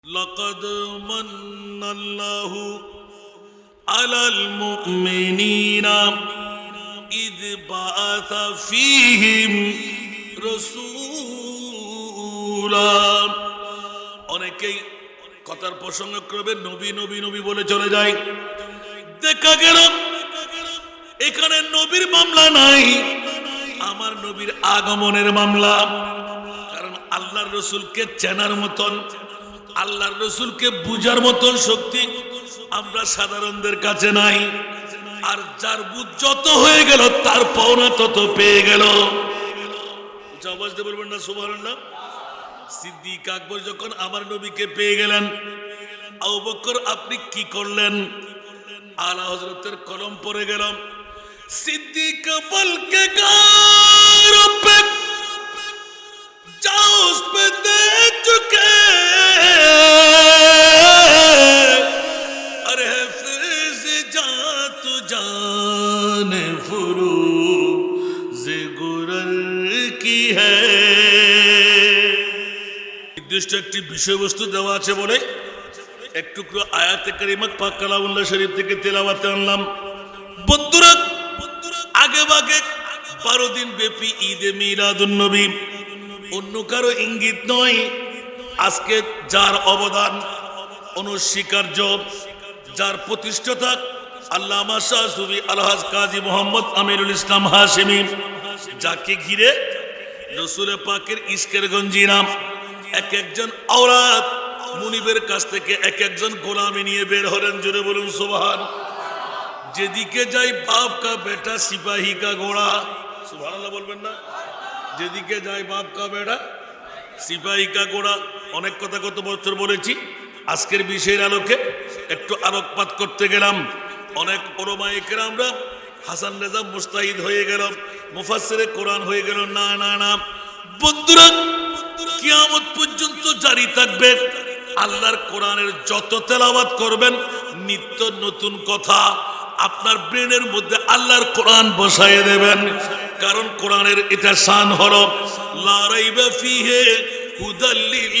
لقد من الله على المؤمنين إذ بعث فيهم رسولا অনেকেই কথার প্রসঙ্গ করবে নবী নবী নবী বলে চলে যায়। দেখা গেল এখানে নবীর মামলা নাই, আমার নবীর আগমনের মামলা। কারণ আল্লাহর রসুলকে চেনার মতন, আল্লাহর রসুলকে বুঝার মতন শক্তি আমরা সাধারণদের কাছে নাই। আর যার বুঝ যত হয়ে গেল তার পাওনা তত পেয়ে গেল। আওয়াজ দিয়ে বলবেন না সুবহানাল্লাহ। সিদ্দিক আকবর যখন আমার নবীকে পেয়ে গেলেন, আবু বকর আপনি কি করলেন? আলা হযরতের কলম পড়ে গেল, सिद्दीक बल के गारों पे जाओ उस पे दे चुके अरे फिर से जा तू जाने फुरू जे गुरर की है। নির্দিষ্ট একটি বিষয়বস্তু দেওয়া আছে বলে একটু আয়াতে কারিমা পাক কালামুল্লাহ শরীফ থেকে তেলাওয়াতে আনলাম। বন্ধুরা, আগে ভাগে 12 দিন ব্যাপী ঈদে মিলাদুন নবী অন্য কারো ইঙ্গিত নয়। আজকে যার অবদান অনস্বীকার্য, যার প্রতিষ্ঠাতা আল্লামা শাহ সুফি আলহাজ কাজী মোহাম্মদ আমিরুল ইসলাম হাশেমি, যাকে ঘিরে রসুল পাকের ইশকের গঞ্জিরাম এক একজন আওরাত মুনিবের কাছ থেকে এক একজন গোলামি নিয়ে বের হলেন। জোরে বলুন সুবহান। যেদিকে যাই বাপ কা বেটা সিপাহী কা ঘোড়া, সুবহানাল্লাহ বলবেন না? যেদিকে যাই বাপ কা বেটা সিপাহী কা ঘোড়া। অনেক কথা কত বছর বলেছি, আজকের বিষয়ের আলোকে একটু আলোকপাত করতে গেলাম। অনেক ওলামায়ে কেরামরা হাসান রেজা মুস্তাহিদ হয়ে গেল, মুফাসসিরে কোরআন হয়ে গেল। না না না বন্ধুরা, কিয়ামত পর্যন্ত জারি থাকবে আল্লাহর কোরআনের যত তেলাওয়াত করবেন নিত্য নতুন কথা আপনার ব্রেনের মধ্যে আল্লাহর কোরআন বসায় দেবেন। কারণ কোরআনের এটা শান হলো লা রাইবা ফিহি হুদাল লিল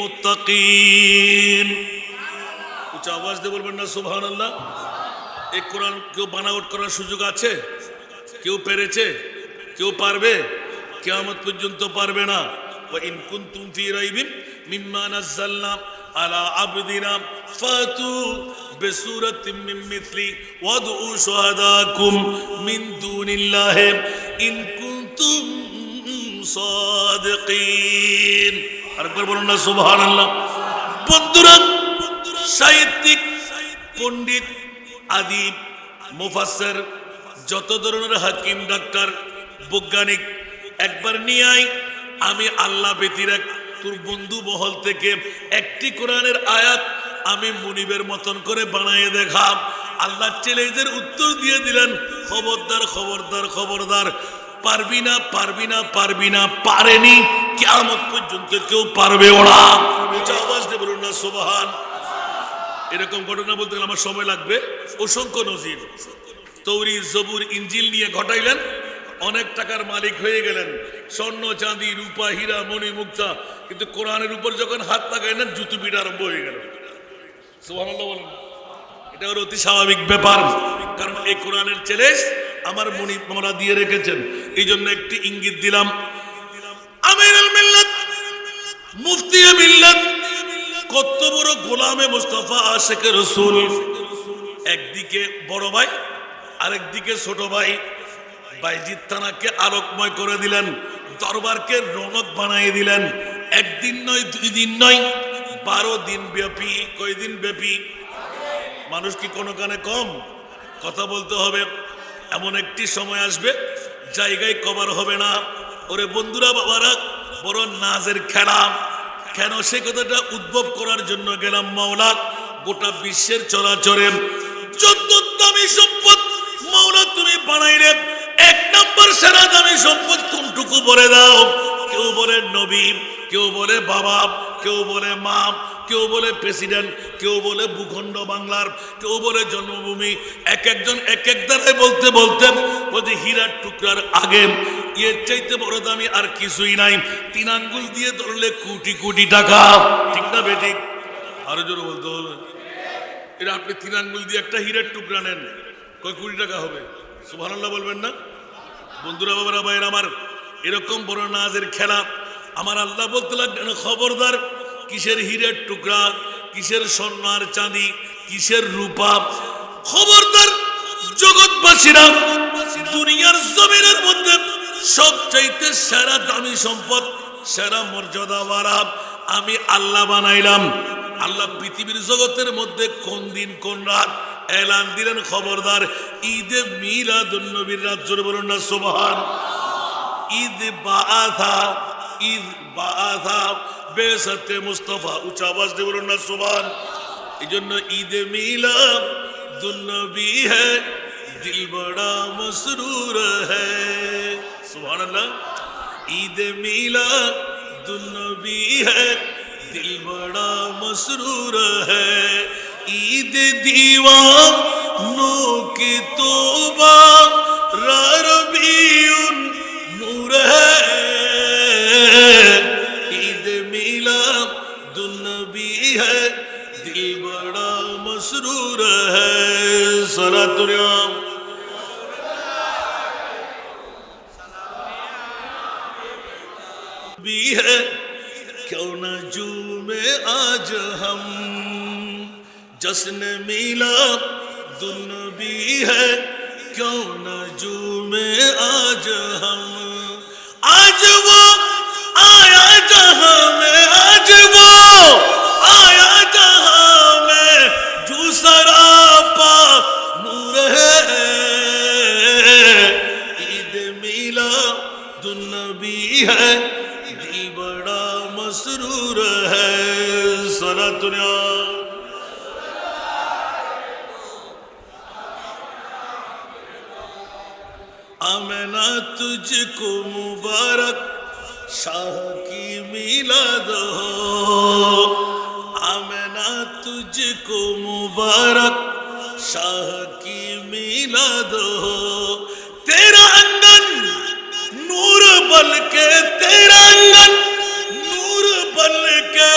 মুত্তাকিন। উচ্চ আওয়াজ দিয়ে বলবেন না সুবহানাল্লাহ। এই কোরআন কেউ বানাউট করার সুযোগ আছে? কেউ পেরেছে? কেউ পারবে? কিয়ামত পর্যন্ত পারবে না। ওয়া ইন কুনতুম ফি রাইবিন মিম্মা নাযালনা আলা আবদিনা ফাতু বিসূরাতিন মিন মিসলি ওয়াদউ শুহাদাকুম মিন দুনিল্লাহি ইন কুনতুম সাদিকিন। আরেকবার বলুন না সুবহানাল্লাহ। বন্ধুরা, সাহিত্যিক, পণ্ডিত, আদিব, মুফাসসির, যত ধরনের হাকিম, ডাক্তার, বৈজ্ঞানিক একবার নিয়ে আয়, আমি আল্লাহ ব্যতিরেক তোর বন্ধু মহল থেকে একটি কোরআনের আয়াত আমি মুনিবের মতন করে বানিয়ে দেখাম। আল্লাহ চ্যালেঞ্জের উত্তর দিয়ে দিলেন, খবরদার খবরদার খবরদার, পারবি না পারবি না পারবি না, পারেনি, কিয়ামত পর্যন্ত কেউ পারবেও না। আওয়াজ দিয়ে বলুন না সুবহান। এরকম ঘটনা বলতে গেলে আমার সময় লাগবে। অসংখ্য নজির তৌরিত, জবুর, ইনজিল নিয়ে ঘটাইলেন, অনেক টাকার মালিক হয়ে গেলেন, স্বর্ণ চাঁদি রূপা হীরা মণি মুক্তা, কিন্তু কোরআনের উপর যখন হাত লাগাইলেন জুতো পিটা আরম্ভ হয়ে গেল। সুবহানাল্লাহ বলেন। এটা ওর অতি স্বাভাবিক ব্যাপার, কারণ এই কোরআনের চ্যালেঞ্জ আমার মুনিব মোরা দিয়ে রেখেছেন। এই জন্য একটি ইঙ্গিত দিলাম। আমিরুল মিল্লাত, মুফতি মিল্লাত, কত বড় গোলামে মুস্তাফা আশিকে রাসূল, একদিকে বড় ভাই আরেকদিকে ছোট ভাই। বাইজিদ থানাকে আলোকময় করে দিলেন, দরবারকে রৌনক বানিয়ে দিলেন। একদিন নয়, 2 দিন নয়, 12 দিন ব্যাপী। কয়দিন ব্যাপী? মানুষ কি কোনো কানে কম? কথা বলতে হবে। এমন একটি সময় আসবে জায়গায় কভার হবে না। ওরে বন্ধুরা, বাবারা, বড় নাজের খেলা। কেন সে কথাটা উদ্ভব করার জন্য গেলাম। মাওলা গোটা বিশ্বের চলাচলে যত দামি সম্পদ মাওলা তুমি বানাইলে, 1 নম্বর সেরা দামি সম্পদ কোনটুকু বলে দাও? কেউ বলে নবী, কেউ বলে বাবা, কেউ বলে মা, কেউ বলে প্রেসিডেন্ট, কেউ বলে ভূখণ্ড বাংলার, কেউ বলে জন্মভূমি। এক একজন এক এক দ্বারাই বলতে বলতে বলতে হীরার টুকরার আগে এর চাইতে বড় দামি আর কিছুই নাই। 3 আঙ্গুল দিয়ে ধরলে কোটি কোটি টাকা। ঠিক না বেঠিক? আরো জোরে বলতে হবে। এটা আপনি 3 আঙ্গুল দিয়ে একটা হীরের টুকরা নেন, কয় 20 টাকা হবে? সুবহানাল্লাহ বলবেন না? বন্ধুরা, বাবারা, ভাইয়েরা আমার, এরকম বড় নাজের খেলা আমার আল্লাহ বলতে লাগলেন, খবরদার, কিসের হীরের টুকরা, কিসের স্বর্ণ আর চাঁদি, কিসের রূপা, খবরদার জগৎবাসীরা, দুনিয়ার জমিনের মধ্যে সবচাইতে সেরা দামি সম্পদ, সেরা মর্যাদাওয়ালা আমি আল্লাহ বানাইলাম। আল্লাহ পৃথিবীর জগতের মধ্যে কোন দিন কোন রাত এলান দিলেন, খবরদার ঈদে মিলাদুন নবীর রাত। জোরে বলুন না সুবহান। ঈদ বাআথা, ঈদ বাআথা বেসাতে মুস্তাফা, উচ্চ আওয়াজ দিয়ে বলুন না সুবহান। এই জন্য ঈদে মিলাদুন নবী হ্যায়, দিল বড়া মসরুর হ্যায়। সুবহানাল্লাহ। ঈদে মিলাদুন নবী হ্যায়, दिल बड़ा मसरूर है, ईद दीवानों की तौबा रबीउन नूर है, ईद मिलादुन नबी है, दिल बड़ा मसरूर है। सलातुल्लाह भी है, क्यों न झूमे आज हम, जश्न मिलादुन नबी है, क्यों न झूमे आज हम। आज वो आया जहां में, आज वो आया जहां में, जो सरापा नूर है, ईद मिलादुन नबी है, दिल बड़ा मसरूर है। सलातुल्लाह आमना तुझको मुबारक, शाह की मिलाद हो, आमना तुझको मुबारक, शाह की मिलाद हो। तेरा अंगन नूर बल के, तेरा अंगन नूर बल के,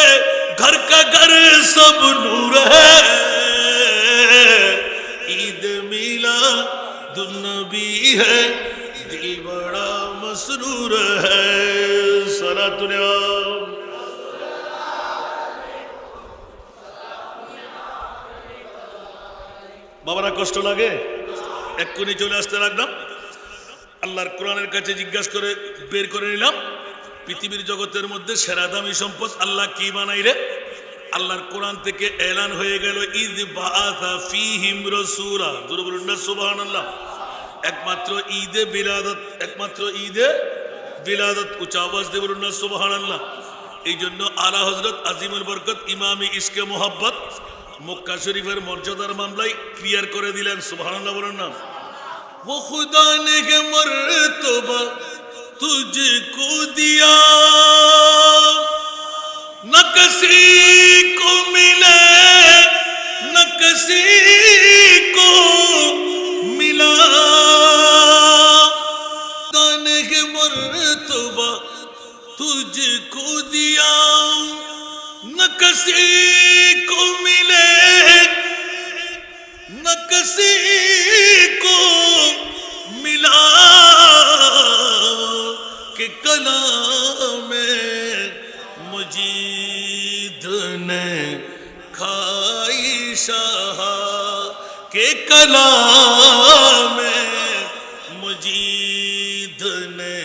घर का घर सब नूर है, ईद मिलादुन नबी है, दिल बड़ा मसरूर है। सलातुल्लाह বাবারা, কষ্ট লাগে? এক্ষুনি চলে আসতে লাগলাম, আল্লাহর কোরআনের কাছে জিজ্ঞাসা করে বের করে নিলাম, পৃথিবীর জগতের মধ্যে সেরা দামি সম্পদ আল্লাহ কি বানাইলে? আল্লাহর কোরআন থেকে এলান হয়ে গেল, ঈদ বাআথা ফীহিম রাসূলা। জোরে বলুন না সুবহানাল্লাহ। একমাত্র ঈদে বিলাদত, একমাত্র ঈদে বিলাদত, উচ্চ আওয়াজ দিয়ে বলুন না সুবহানাল্লাহ। এই জন্য আলা হযরত আজিমুল বরকত ইমামে ইশকে মোহাব্বত মক্কা শরীফের মর্যাদার মামলায় ক্লিয়ার করে দিলেন। সুবহানাল্লাহ বলুন না। वो खुदा ने मर्तबा तुझको दिया, न किसी को मिले, न किसी को मिला, खुदा ने मर्तबा तुझको दिया, न किसी को मिले, न किसी को मिला, के कलाम मुजीद ने खाई शाह, के कलाम मुजीद ने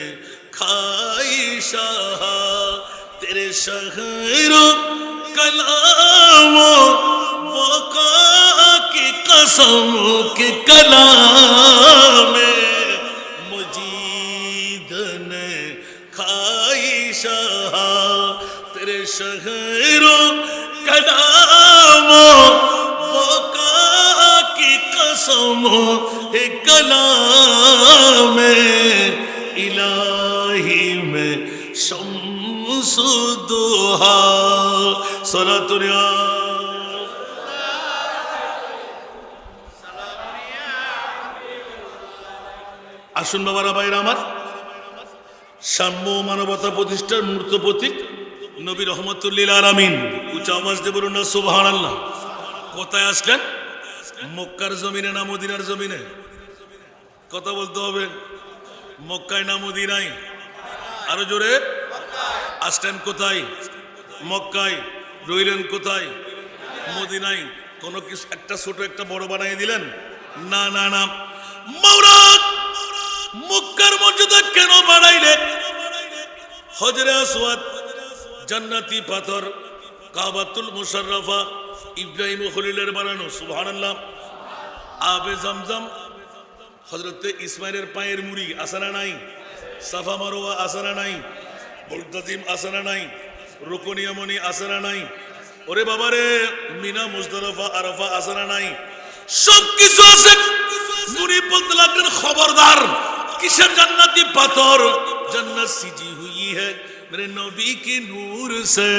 खाई शाह, तेरे शहरो कलामो वका की कसम, के कलाम मुजीद ने खाई शाह, तेरे शहरो कलामो वका की कसम, हे कलाम इलाही में शम्स दुहा। सलातुल्लाह আসুন বাবারা, ভাইরা আমার, সাম্য মানবতা প্রতিষ্ঠার মূর্ত প্রতীক নবী রহমতুল লিল আলামিন। উঁচা আওয়াজ দিয়ে বলুন না সুবহানাল্লাহ। কোথায় আসলেন? মক্কার জমিনে না মদিনার জমিনে? কথা বলতে হবে। মক্কায় না মদিনায়? আরো জোরে। আসলেন কোথায়? মক্কায়। রইলেন কোথায়? মদিনায়। কোন কিছু একটা ছোট একটা বড় বানিয়ে দিলেন? না না না। মাওলা মক্কার মর্যাদা কেন বাড়াইলেন? হজরে আসওয়াদ, জান্নাতি পাথর, কাবাতুল মুশাররফা, ইব্রাহিম খলিলের বানানো, সুবহানাল্লাহ। আবে জামজাম, হযরতে ইসমাইলের পায়ের মুড়ি আছে না নাই? সাফা মারওয়া আছে না নাই? মুলতাজিম আছে না নাই? রুকুন ইয়ামানি আছে না নাই? ওরে বাবারে মিনা, মুজদালিফা, আরাফা আছে না নাই? সব কিছু আছে। মুনি বলতে লাগলেন খবরদার, কিসের জান্নাতি পাথর? जन्नत सिजी हुई है मेरे नबी की नूर से,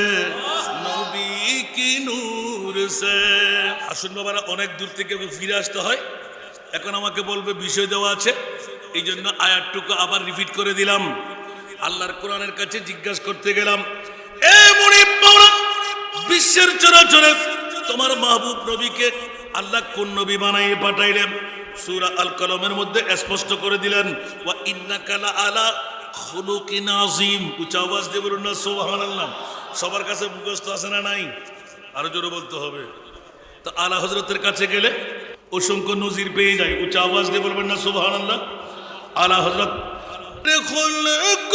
नबी की नूर से। আসুন বাবারা, অনেক দূর থেকে ফিরে আসতে হয়। এখন আমাকে বলবে বিষয় দেওয়া আছে, এই জন্য আয়াতটুকু আবার রিপিট করে দিলাম। আল্লাহর কোরআনের কাছে জিজ্ঞাসা করতে গেলাম, এ মুনিব মাওলা, বিশ্বের চরাচরে তোমার মাহবুব নবীকে আল্লাহ কোন নবী বানাইয়ে পাঠাইলেন? সূরা আল কলমের মধ্যে স্পষ্ট করে দিলেন, ওয়া ইন্নাকা লা আলা খুলুকিন আযীম। উচ্চ আওয়াজ দিয়ে বলুন না সুবহানাল্লাহ। সবার কাছে মুখস্থ আছে না নাই? আরো জোরে বলতে হবে। তো আলা হযরতের কাছে গেলে অসংখ্য নজির পেয়ে যায়। উচ্চ আওয়াজ দিয়ে বলবেন না সুবহানাল্লাহ। আলা হযরত খুলুক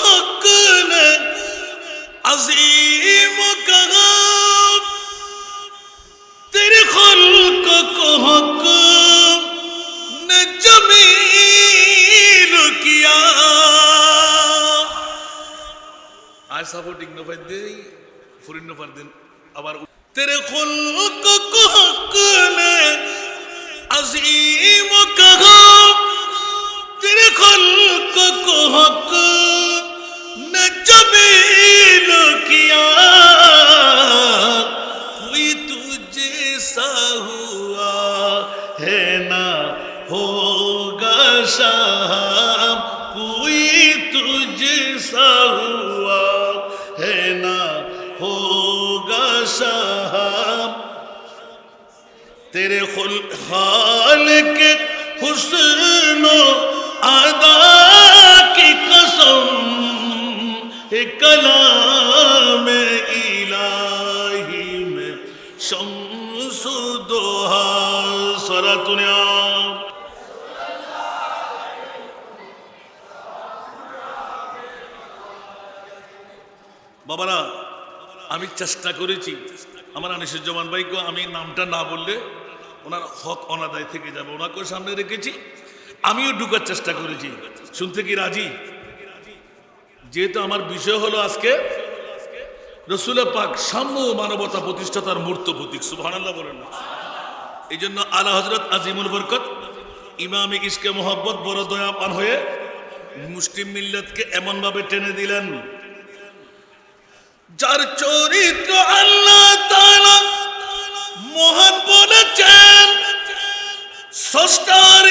হক নে আযীম কহা, तेरे खुल्क को हक ने जमील किया। आज सपोर्टिंग नफर दे फुरिन नफर दिन আবার तेरे खुल्क को हक ने अजीम कहा, तेरे खुल्क को हक ने जमील किया। हुआ है ना होगा शाम, कोई तुझसा हुआ है ना होगा शाम। तेरे खाल के हुस्नो अदा की कसम, एक कलाम इलाही में शम्सुद्दोहा सरातुनिया। বাবারা, আমি চেষ্টা করেছি আমার আনিসুজ্জামান ভাইকে, আমি নামটা না বললে ওনার হক অনাদায় থেকে যাবে, ওনাকেও সামনে রেখেছি, আমিও ঢুকার চেষ্টা করেছি। শুনতে কি রাজি? যেহেতু আমার বিষয় হলো আজকে রসুল পাক সাম্য মানবতা প্রতিষ্ঠাতার মূর্ত প্রতীক, সুবহানাল্লাহ বলেন না। এই জন্য আলা হযরত আজিমুল বরকত ইমামে ইশকে মোহাব্বত বড় দয়াবান হয়ে মুসলিম মিল্লাতকে এমন ভাবে টেনে দিলেন, যার চরিত্র আল্লাহ তাআলা মহান বলেছেন, স্রষ্টার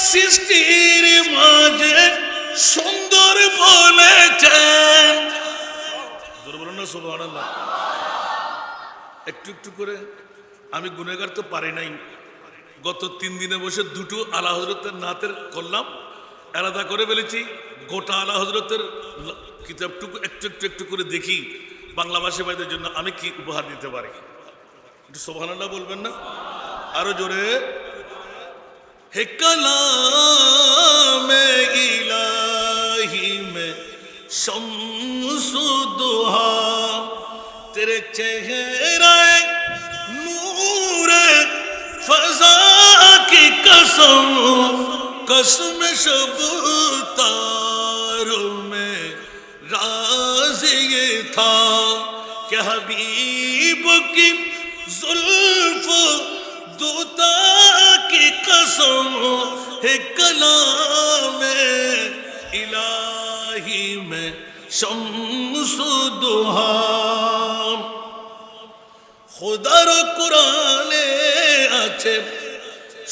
সৃষ্টির মাঝে সুন্দর বলেছেন। সুবহানাল্লাহ। একটু একটু করে, আমি গুনাহগার তো পারি নাই, গত 3 দিনে বসে দুটো আলা হযরতের নাতের করলাম, আলাদা করে ফেলেছি। গোটা আলা হযরতের কিতাবটুকু একটু একটু একটু করে দেখি বাংলা ভাষী ভাইদের জন্য আমি কি উপহার দিতে পারি। একটু সুবহানাল্লাহ বলবেন না? আরো জোরে। হে কালামে ইলাহি মে शम्सुद्दोहा, तेरे चेहरे नूर फजा की कसम, कसम शब तारों में राज ये था कि हबीब की जुल्फ दूता की कसम, है कलाम इलाही में शम्सुद्दोहा। खुदार कुराने আছে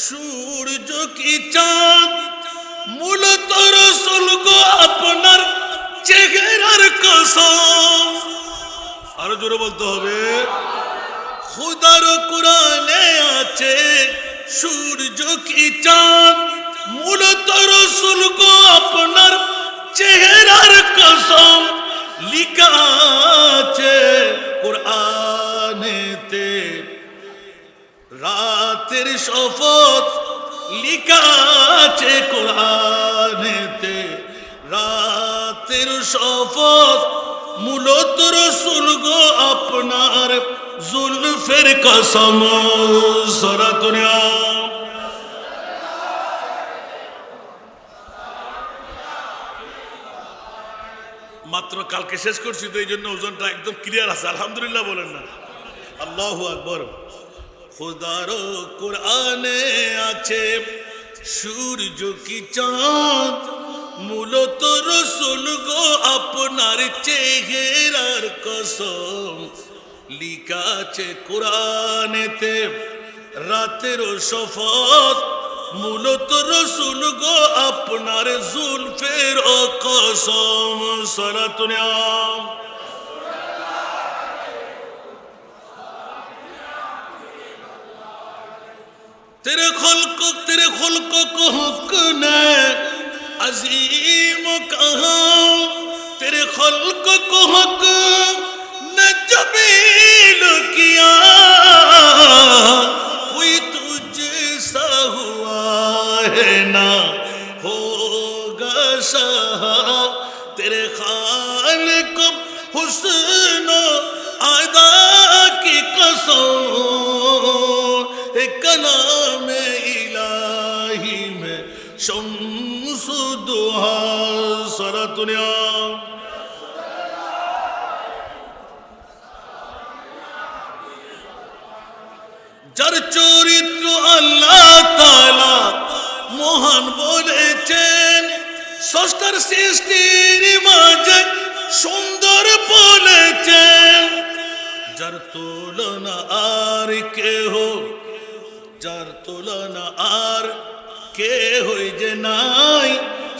সূর্য কি চাঁদ, মূলত রাসূল গো আপনার চেহারার কসম। আরো জোরে বলতে হবে। খুদার কোরআনে আছে সূর্য কি চাঁদ, মূলত রসুল গো আপনার চেহারার কসম লিখা আছে কোরআনেতে। রাতের শপথ লিখা আছে কোরআনেতে, রাতের শপথ মূলত রসুল গো আপনার জুলফের কসম। সূরাতুল আম। মাত্র কালকে শেষ করছি তো এই জন্য ওজনটা একদম ক্লিয়ার আছে। আলহামদুলিল্লাহ বলেন না? আল্লাহু আকবার। খুদার কোরআনে আছে সূর্য কি চাঁদ, মূলত রসুল গো আপনার চেহারার কসম লিখা আছে কোরআনেতে। রাতের শপথ মূলত রসুল গো আপনার জুলফের কসম। সূরাতুল আম। तेरे खुल्क को हुक्म अजीम कहाँ, तेरे खुल्क को हुक्म न जमील किया, कोई तुझसा हुआ है ना होगा शाह। तेरे खालिक हुस्न अदा की कसम, कलाम इलाही में शम्स दुहा। सूरतुल आम। যার চরিত্র আল্লাহ তাআলা মহান বলেছেন, স্রষ্টার সৃষ্টির মাঝে সুন্দর বলেছেন, যার তুলনা আর কেহ, যার তুলনা আর কে হই যে নাই,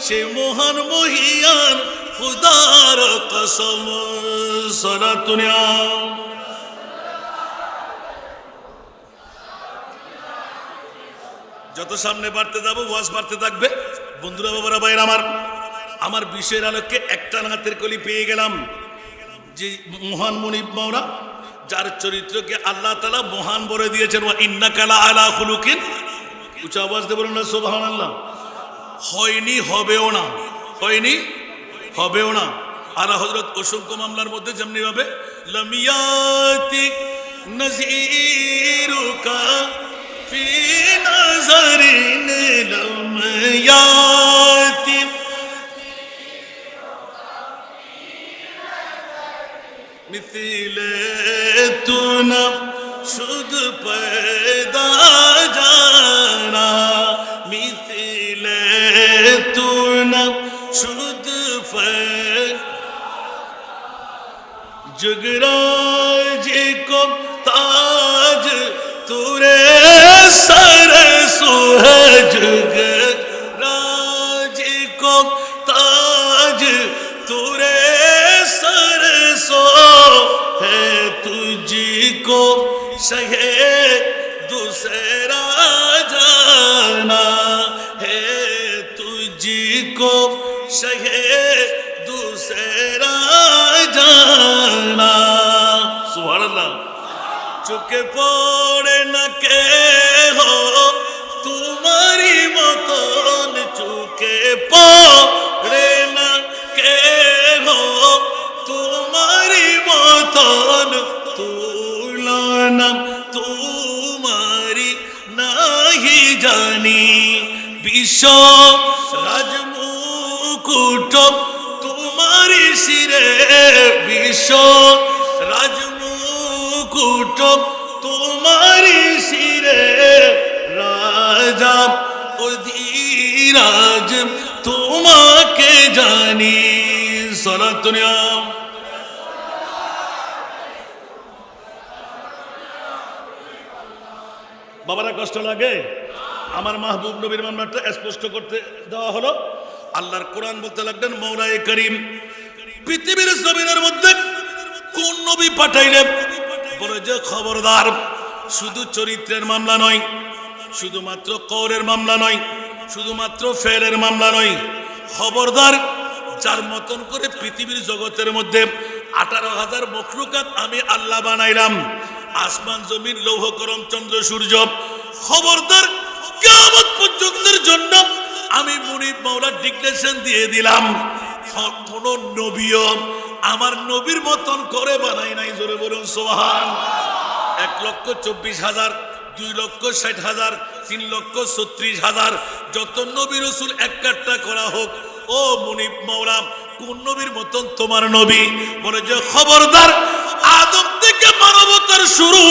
সে মহান মহিয়ান খুদার কসম। সূরাতুল আম। যত সামনে বাড়তে যাবো ওয়াজ বাড়তে থাকবে। বন্ধুরা, বাবারা, ভাইরা আমার বিষয়ের আলোকে একটা হাতের কলি পেয়ে গেলাম যে মহান মুনিব মাওলা, যার চরিত্রকে আল্লাহ তাআলা মহান বলে দিয়েছেন। ওয়া ইন্নাকা লা আলা খুলুকিন। উচ্চ আওয়াজ দিয়ে বলুন না সুবহানাল্লাহ। হয়নি, হবেও না, হয়নি, হবেও না। আলা হযরত অসংখ্য মামলার মধ্যে যেমনি ভাবে লামিয়াতি নযীরুকা ফি নাযারিন লামিয়াতি মিথিলে तू न शुद्ध पैदा जाना, मिथिले तू न शुद्ध जुगराज को ताज तुरे सर सुहे, जुगराज को ताज तुरे सर सो है, तुझको शहे दूसरा जाना है, तुझको शहे दूसरा जाना। सुभान अल्लाह। चुके पड़े न के हो तुम्हारी मतन, चुके पड़े न के हो तुम्हारी मतन, तुलना तुम्हारी नहीं जानी। विश्व राजमुकुट तुम्हारी सिरे, विश्व राजमुकुट तुम्हारी सिरे, राजा अधिराज तुम्हाके जानी। सूरतुल आम। বাবারা কষ্ট লাগে? আমার মাহবুব নবীর মামলাটা স্পষ্ট করতে দেওয়া হলো। আল্লাহর কোরআন বলতে লাগলেন, মওলায়ে করিম পৃথিবীর জমিনের মধ্যে কোন নবী পাঠাইলেন? বলে যে খবরদার, শুধু চরিত্রের মামলা নয়, শুধুমাত্র কওলের মামলা নয়, শুধুমাত্র ফেলের মামলা নয়, খবরদার, যার মতন করে পৃথিবীর জগতের মধ্যে 18,000 মখলুকাত আমি আল্লাহ বানাইলাম, আসমান জমিন লৌহ কলম চন্দ্র সূর্য, খবরদার কিয়ামত পর্যন্তের জন্য আমি মুনিব মাওলা ডিক্লেরেশন দিয়ে দিলাম, কোন নবীও আমার নবীর মতন করে বানাই নাই। জোরে বলুন সুবহান। 1,24,000, 2,60,000, 3,36,000 যত নবী রাসূল একটা করা হোক, ও মুনিব মাওলা কোন নবীর মতন তোমার নবী? বলে যে খবরদার, আদম থেকে মানবতার শুরু,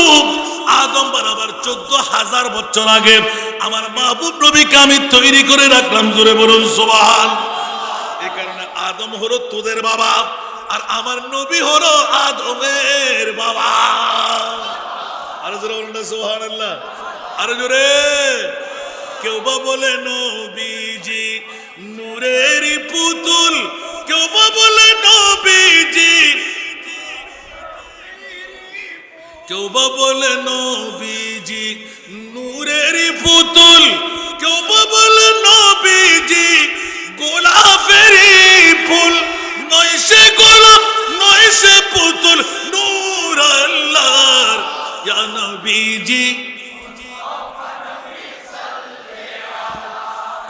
আদম বানাবার 14,000 বছর আগে আমার মাহবুব নবীকে আমি তৈরি করে রাখলাম। জোরে বলুন সুবহান। এই কারণে আদম হলো তোদের বাবা, আর আমার নবী হলো আদমের বাবা। আরো জোরে বলুন না সুবহানাল্লাহ, আরো জোরে। কেউ বা বলে নবীজি নূরের পুতুল, কেউ বা বলে নবীজি, কেউ বা বলে নবীজি নূরের পুতুল, কেউ বা বলে নবীজি গোলাপের ফুল, নয় সে গোলাপ নয় সে পুতুল, নূর আল্লাহর ইয়া নবীজি,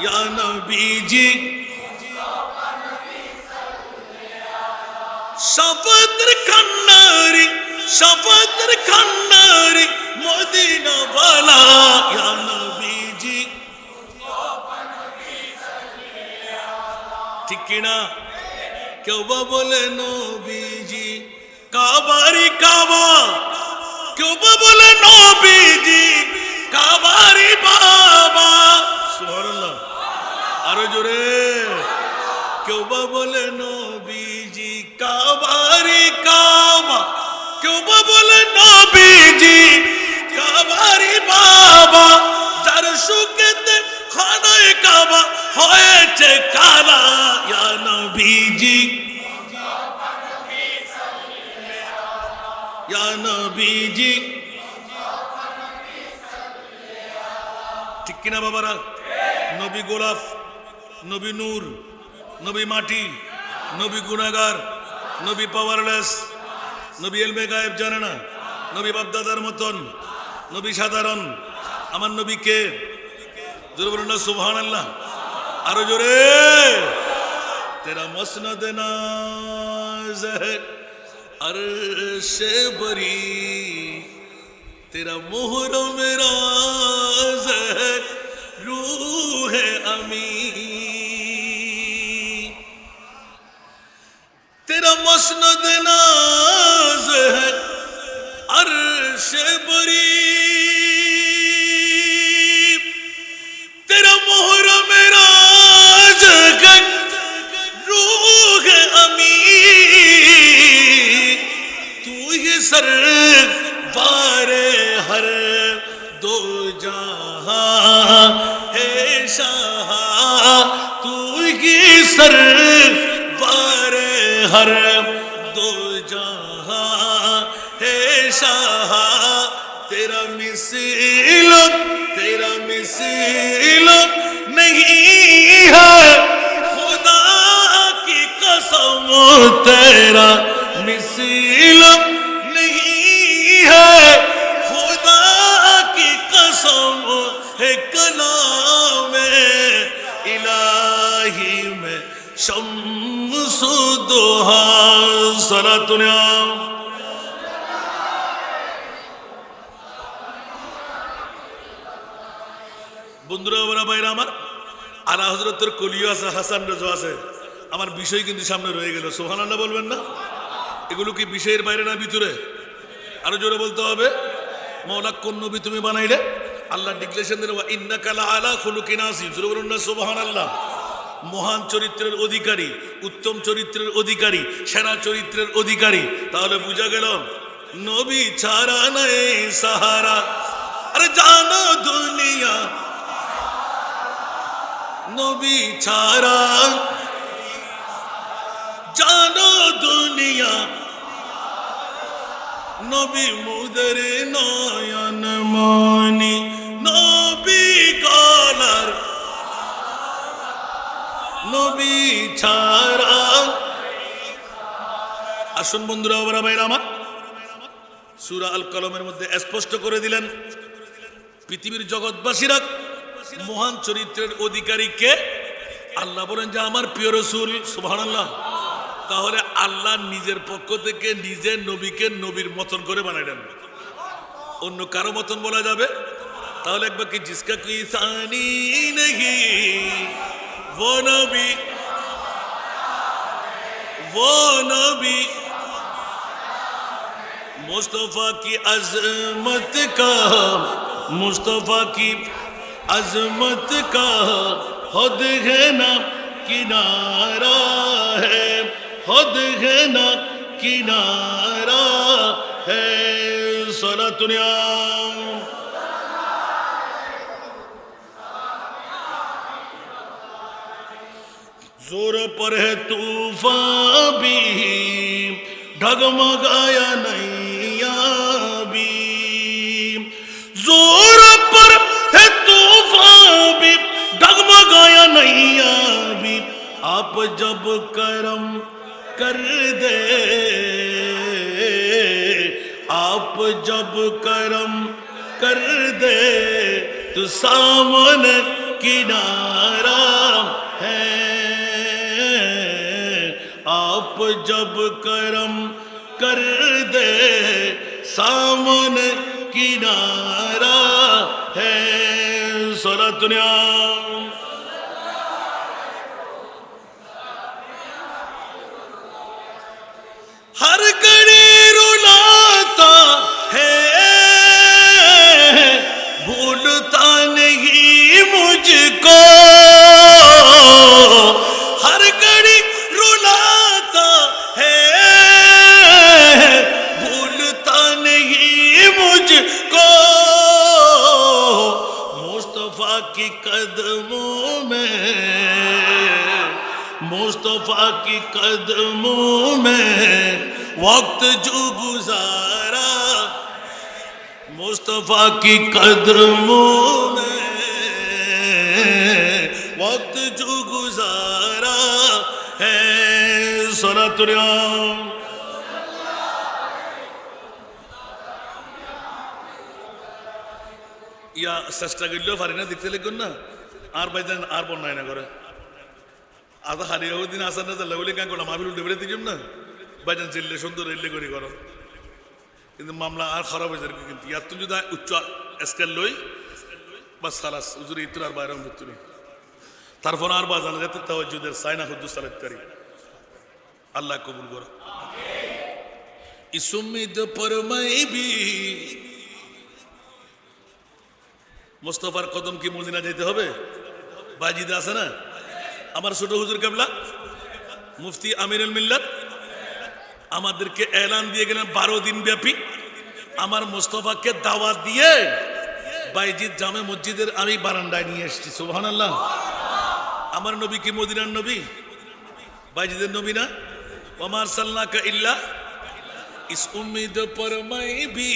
ইয়া নবীজি। শাফাতের খান্নারি, শাফাতের খান্নারি মদিনা वाला ইয়া নবীজি। ঠিক কিনা? কেউ বা বলে নবীজি কাবারি কাবা, কেউ বা বলে নবীজি কাবারি বাবা। সুবহানাল্লাহ, আরো জোরে। কেউ বা বলে নবীজি কাবারি কাবা, কেউ বা বলে নবীজি কাবারি বাবা, যার সুখেতে খানায় কাবা হয়েছে কালা ইয়া নবীজি, ইয়া নবীজি। ঠিক কিনা বাবারা? নবী গোলাপ, নবী নূর, নবী মাটি, নবী গুনাহগার, নবী পাওয়ারলেস, নবী এলমে গায়েব জানে না, নবী বাপদাদার মতন, নবী সাধারণ। আমার নবী কে? জোরে বলুন না সুবহানাল্লাহ, আরো জোরে। তেরা মসনদ নাজ है अर्श बरी, तेरा मुहर्रम राज है रूह अमी, तेरा मसनद नाज है अर्श बरी, तेरा मुहर्रम राज है रूह अमी, तू ही सरवारे हर दो जहां है शाह, तू ही सरवारे हर दो जहां है शाह, तेरा मिसल नहीं है खुदा की कसम, तेरा मिसल नहीं है खुदा की कसम, है कलाम इलाही में शम्सु दुहा। सलातुना বন্ধুরা, ওরা বাইরে আমার আলা হযরতের কলিও আছে, হাসান রাজা আছে, আমার বিষয় কিন্তু সামনে রয়ে গেল। সুবহানাল্লাহ বলবেন না? এগুলো কি বিষয়ের বাইরে না ভিতরে? আরো জোরে বলতে হবে। মাওলা কোন নবী তুমি বানাইলে? আল্লাহ ডিক্লেরেশন দিলেন ওয়া ইন্নাকা লাআলা খুলুকিন আযীম। জোরে বলুন না সুবহানাল্লাহ। মহান চরিত্রের অধিকারী, উত্তম চরিত্রের অধিকারী, সেরা চরিত্রের অধিকারী। তাহলে বুঝা গেল নবী ছাড়া নাই সাহারা। আরে জানো দুনিয়া নবী ছাড়া, জানো দুনিয়া নবী মুদের নয়ন মনি নবী গলার নবী ছাড়া। আসুন বন্ধুরা বাবা ভাইরা আমার, সূরা আল কলমের মধ্যে স্পষ্ট করে দিলেন পৃথিবীর জগৎবাসীরা মহান চরিত্রের অধিকারী কে? আল্লাহ বলেন যে আমার প্রিয় রাসূল। সুবহানাল্লাহ। তাহলে আল্লাহ নিজের পক্ষ থেকে নিজের নবীকে নবীর মতন করে বানাইলেন, অন্য কারো মতন বলা যাবে? তাহলে একবার কি জিসকা কি সানি নেহি वो नबी मुस्तफा की अजमत का, मुस्तफा की अजमत का खुद है ना किनारा है, खुद है ना किनारा है। सलातुनिया जोर पर है तूफान भी ढगमगाया नैया भी, जोर पर है तूफान भी ढगमगाया नैया भी। आप जब करम कर दे, आप जब करम कर दे तो सामने किनारा है। आप जब करम कर दे सामने किनारा है। सलातुनिया हर घड़ी रुलाता है, भूलता नहीं मुझको, हर घड़ी रुलाता है, भूलता नहीं मुझको। मुस्तफा की कदमों में, मुस्तफा की कदमों में वक्त जो गुजारा, मुस्तफा की कदमों में वक्त जो गुजारा है। सलातुनिया ইয়া চেষ্টা করলেও পারি না, দেখতে লিখুন না আর ভাইজান আর বন্যায় না করে আদা হারিয়ে দিন আসার না জানলে বলে কেন করলাম আবির উল্টে বেড়ে দিলাম না ভাইজান চিল্লে সুন্দর রেলে করি করো, কিন্তু মামলা আর খারাপ হয়ে যাবে। কিন্তু ইয়ার তুমি যদি উচ্চ স্কেল লই বা সালাস উজুরি ইত্তর আর বাইরে মৃত্যু তারপর আর বা জানা যেতে তাওয়াজ্জুদের সাইনা হুদ্দুস সালাতকারী আল্লাহ কবুল করো। इस उम्मीद पर मैं भी মুস্তাফার কদম কি মদিনা যেতে হবে? বাজিদে আছে না আমার ছোট হুজুর কেবলা মুফতি আমিরুল মিল্লাত আমাদেরকে এলান দিয়ে গেলেন 12 দিন ব্যাপী আমার মুস্তাফাকে দাওয়াত দিয়ে বাইজিদ জামে মসজিদের আমি বারান্দায় নিয়ে এসেছি। সুবহানাল্লাহ। আমার নবী কি মদিনার নবী, বাইজিদের নবী না? ওমা আরসালনাকা ইল্লা इस उम्मीद पर मैं भी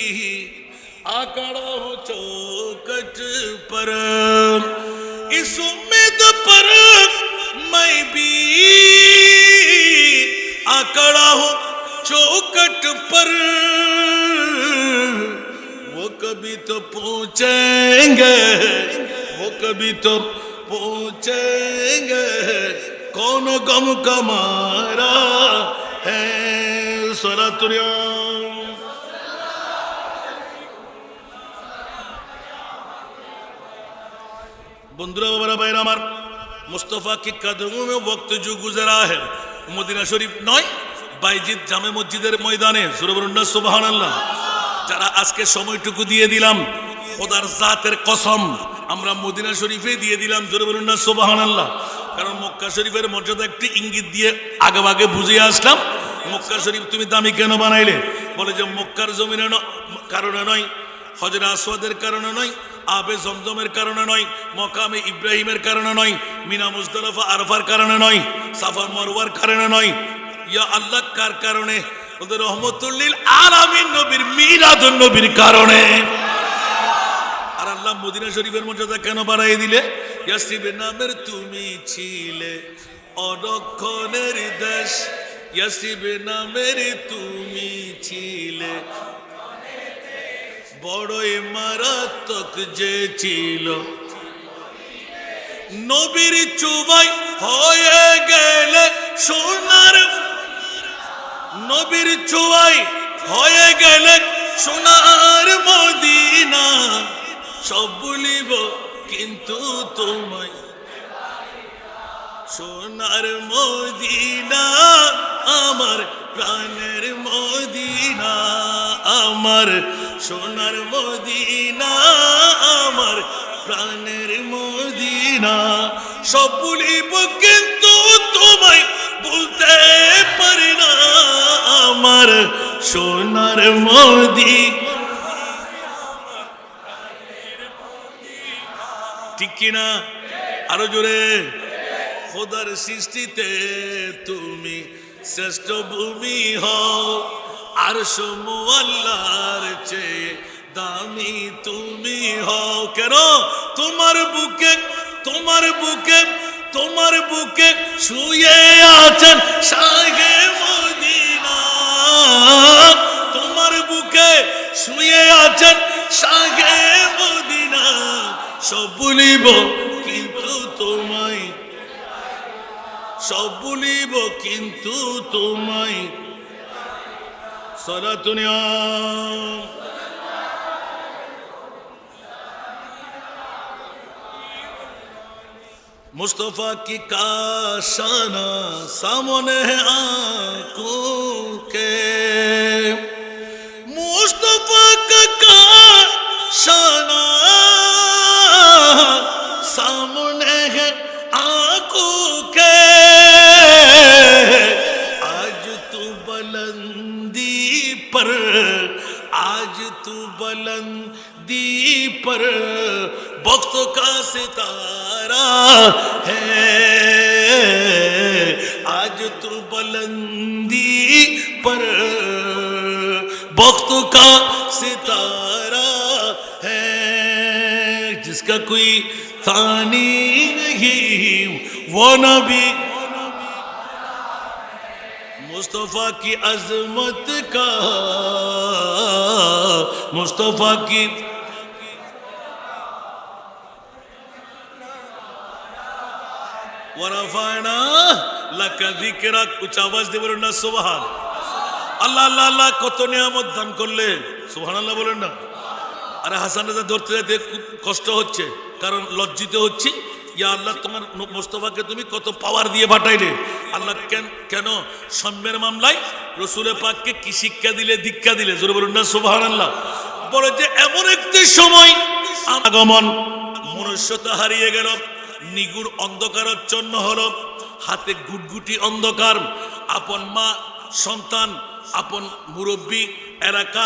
आकड़ा हूँ चौखट पर, इस उम्मीद पर मैं भी आकड़ा हूँ चौखट पर। वो कभी तो पूछेंगे, वो कभी तो पूछेंगे कौन गम का मारा है। सलातुनिया बंधुरा बाबा भाई আমার मुस्तफा की कदमों में वक्त जो गुजरा है मदीना शरीफ नয় বাইজিদ জামে মসজিদের ময়দানে জোরে বলুন না সুবহানাল্লাহ। যারা আজকে সময়টুকু দিয়ে দিলাম খোদার জাতের কসম আমরা মদিনা শরীফে দিয়ে দিলাম, জোরে বলুন না সুবহানাল্লাহ। কারণ মক্কা শরীফের মর্যাদা একটি ইঙ্গিত দিয়ে আগে বুঝিয়ে আসলাম। মক্কা শরীফ তুমি দামি কেন বানাইলে? বলে যে মক্কার জমিনের কারণে নয়, হজরে আসওয়াদের কারণে নয়, আবে জমজমের কারণে নয়, মকামে ইব্রাহিমের কারণে নয়, মিনা মুজদালিফা আরাফার কারণে নয়, সাফা মারওয়ার কারণে নয়। ইয়া আল্লাহ কার কারণে? বলতে রহমতুল লিল আলামিন নবীর মিলাদুন নবীর কারণে। আর আল্লাহ মদিনা শরীফের মর্যাদা কেন বাড়াই দিলে? ইয়াসরিবের নামের তুমি ছিলে অনক্ষণের দেশ, ইয়াসরিবের নামের তুমি ছিলে বড়ই মারাত্মক যে ছিল। নবীর চুবাই হয়ে গেলে সোনার, নবীর চুবাই হয়ে গেলে সোনার মদিনা, সব ভুলিব কিন্তু তোমায়। সোনার মদিনা আমার প্রাণের মদিনা, আমার সোনার মদিনা আমার প্রাণের মদিনা, সব ভুলিব কিন্তু তোমায় বলতে পারি না। আমার সোনার মদিনা, ঠিক কিনা? আরো জোরে। খোদার সৃষ্টিতে তুমি শ্রেষ্ঠ ভূমি হও, আরশ মুআল্লার চেয়ে দামি তুমি হও। কেন? তোমার বুকে, তোমার বুকে, তোমার বুকে শুয়ে আছেন শাহে মদিনা, তোমার বুকে শুয়ে আছেন শাহে মদিনা, সব ভুলিব কিন্তু তোমায়, সব ভুলিব কিন্তু তোমায়। সালাতুনিয়া मुस्तफा की काशाना सामने है आंखों के, मुस्तफा का काशाना सामने है आंखों के। आज तू बुलंदी पर, आज तू बुलंदी पर वक्त का सितारा है, आज तू बुलंदी पर वक्त का सितारा है, जिसका कोई थानी नहीं वो नबी, मुस्तफा की अजमत का, मुस्तफा की ওয়ারাফানা লাকা যিকরাক। উচ্চ আওয়াজ দিয়ে বলুন না সুবহান আল্লাহ। আল্লাহ আল্লাহ কত নিয়ামত দান করলে, সুবহানাল্লাহ বলেন না। আরে হাসান রাজা ধরতে যেতে খুব কষ্ট হচ্ছে, কারণ লজ্জিত হচ্ছি। ইয়া আল্লাহ, তোমার মুস্তাফাকে তুমি কত পাওয়ার দিয়ে পাঠাইলে। আল্লাহ কেন সম্মের মামলায় রসুলের পাককে কি শিক্ষা দিলে, দীক্ষা দিলে? জোরে বলুন না সুবহানাল্লাহ। বলে যে এমন একটি সময় আগমন, মনুষ্যতা হারিয়ে গেল, নিগুড় অন্ধকারাচ্ছন্ন হলো, হাতে গুটগুটি অন্ধকার। আপন মা, সন্তান, আপন মুরব্বী, এলাকা,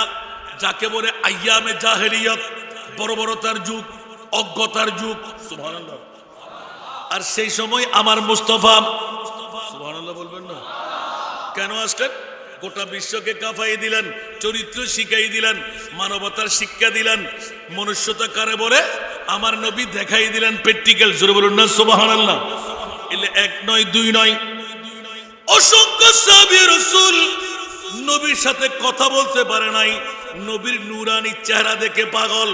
যাকে বলে আইয়ামে জাহেলিয়ত, বর্বরতার যুগ, অজ্ঞতার যুগ। সুবহানাল্লাহ। আর সেই সময় আমার মুস্তাফা, সুবহানাল্লাহ বলবেন না? কেন আসলেন? গোটা বিশ্বকে কাঁপাই দিলেন, চরিত্র শিখাই দিলেন, মানবতার শিক্ষা দিলেন, মনুষ্যতা কারে বলে আমার নবী দেখাই দিলেন প্র্যাকটিক্যাল। জোরে বলুন না সুবহানাল্লাহ। এলে এক নয়, দুই নয়, অসংখ্য সাহাবী রাসূল নবীর সাথে কথা বলতে পারে নাই। নবীর নূরানি চেহারা দেখে পাগল,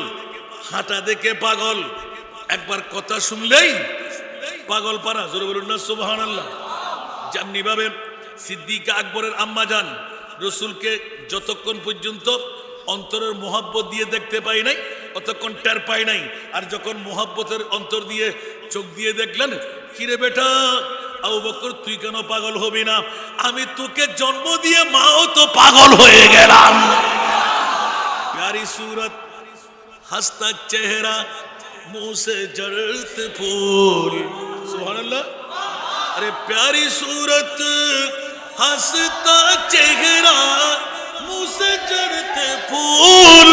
হাঁটা দেখে পাগল, একবার কথা শুনলেই পাগল পারা। জোরে বলুন না সুবহানাল্লাহ। যেমনি ভাবে সিদ্দিকা আকবরের আম্মা জান রসুলকে যতক্ষণ পর্যন্ত অন্তরের মোহাব্বত দিয়ে দেখতে পাই নাই, অতক্ষণ টের পাই নাই। আর যখন মোহাব্বতের অন্তর দিয়ে চোখ দিয়ে দেখলেন, কিরে বেটা আবু বকর, তুই কেন পাগল হবি না? আমি তোকে জন্ম দিয়ে মাও তো পাগল হয়ে গেলাম। প্যারি सूरत हंसता चेहरा मुंह से जड़ते फूल। सुभानअल्लाह। अरे प्यारी सूरत हंसता चेहरा मुंह से जड़ते फूल,